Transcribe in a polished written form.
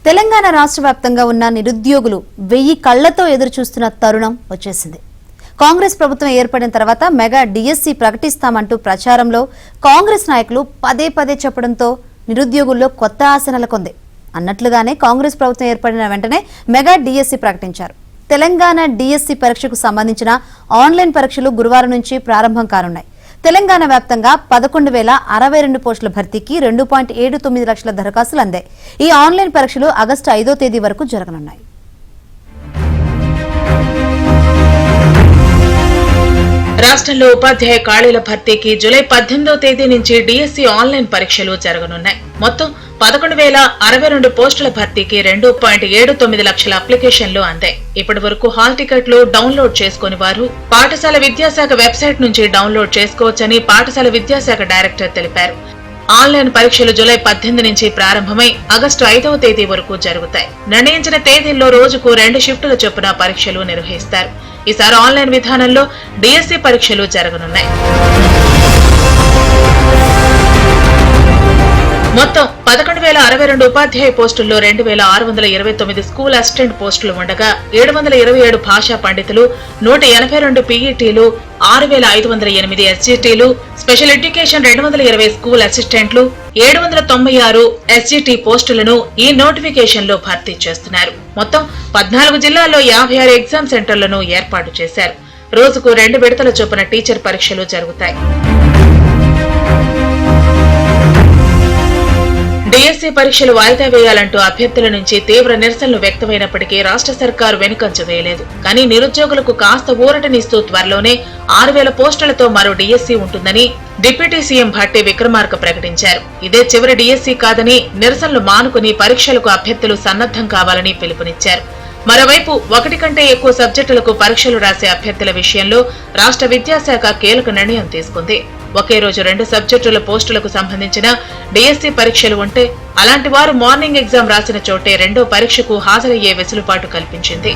తెలంగాణ రాష్ట్ర వ్యాప్తంగా ఉన్న నిరుద్యోగులు 1000 కళ్లతో ఎదురు చూస్తున్న తరుణం వచ్చేసింది. కాంగ్రెస్ ప్రభుత్వం ఏర్పడిన తర్వాత మెగా డిఎస్సి ప్రకటిస్తామంటూ ప్రచారంలో కాంగ్రెస్ నాయకులు పదే పదే చెప్పడంతో నిరుద్యోగుల్లో కొత్త ఆశ నెలకొంది. అన్నట్లుగానే కాంగ్రెస్ ప్రభుత్వం ఏర్పడిన వెంటనే మెగా డిఎస్సి ప్రకటించారు. తెలంగాణ డిఎస్సి పరీక్షకు సంబంధించిన ఆన్లైన్ పరీక్షలు గురువారం నుంచి ప్రారంభం కానున్నాయి. తెలంగాణ వ్యాప్తంగా 11,062 పోస్టుల భర్తీకి 2.79 లక్షల దరఖాస్తులు అందాయి. ఈ ఆన్లైన్ పరీక్షలు ఆగస్టు 5వ తేదీ వరకు జరగనున్నాయి. రాష్ట్రంలో ఉపాధ్యాయ ఖాళీల భర్తీకి జూలై 18వ తేదీ నుంచి డిఎస్సి ఆన్లైన్ పరీక్షలు జరగనున్నాయి. మొత్తం 11,062 పోస్టుల భర్తీకి 2.79 లక్షల అప్లికేషన్లు అందాయి. ఇప్పటి వరకు హాల్ టికెట్లు డౌన్లోడ్ చేసుకుని వారు పాఠశాల విద్యాశాఖ వెబ్సైట్ నుంచి డౌన్లోడ్ చేసుకోవచ్చని పాఠశాల విద్యాశాఖ డైరెక్టర్ తెలిపారు. ఆన్లైన్ పరీక్షలు జూలై 18 నుంచి ప్రారంభమై ఆగస్టు 5వ తేదీ వరకు జరుగుతాయి. నిర్ణయించిన తేదీల్లో రోజుకు 2 షిఫ్టుల చొప్పున పరీక్షలు నిర్వహిస్తారు. ఈసారి ఆన్లైన్ విధానంలో డిఎస్సి పరీక్షలు జరగనున్నాయి. మొత్తం 11,062 ఉపాధ్యాయ పోస్టుల్లో 2,629 స్కూల్ అసిస్టెంట్ పోస్టులు ఉండగా 727 భాషా పండితులు, 182 పీఈటీలు, 6,508 ఎస్జీటీలు, స్పెషల్ ఎడ్యుకేషన్ 220 స్కూల్ అసిస్టెంట్లు, 796 ఎస్జీటీ పోస్టులను ఈ నోటిఫికేషన్ లో భర్తీ చేస్తున్నారు. మొత్తం 14 జిల్లాల్లో 56 ఎగ్జామ్ సెంటర్లను ఏర్పాటు చేశారు. రోజుకు 2 విడతల చొప్పున టీచర్ పరీక్షలు జరుగుతాయి. డిఎస్సి పరీక్షలు వాయిదా వేయాలంటూ అభ్యర్థుల నుంచి తీవ్ర నిరసనలు వ్యక్తమైనప్పటికీ రాష్ట్ర సర్కారు వెనుకంజ వేయలేదు. కానీ నిరుద్యోగులకు కాస్త ఊరటనిస్తూ త్వరలోనే 6,000 పోస్టులతో మరో డిఎస్సి ఉంటుందని డిప్యూటీ సీఎం భట్టి విక్రమార్క ప్రకటించారు. ఇదే చివరి డిఎస్సి కాదని నిరసనలు మానుకుని పరీక్షలకు అభ్యర్థులు సన్నద్దం కావాలని పిలుపునిచ్చారు. మరోవైపు 1 కంటే ఎక్కువ సబ్జెక్టులకు పరీక్షలు రాసే అభ్యర్థుల విషయంలో రాష్ట్ర విద్యాశాఖ కీలక నిర్ణయం తీసుకుంది. ఒకే రోజు 2 సబ్జెక్టుల పోస్టులకు సంబంధించిన డిఎస్సి పరీక్షలు ఉంటే అలాంటి వారు మార్నింగ్ ఎగ్జామ్ రాసిన చోటే రెండో పరీక్షకు హాజరయ్యే వెసులుబాటు కల్పించింది.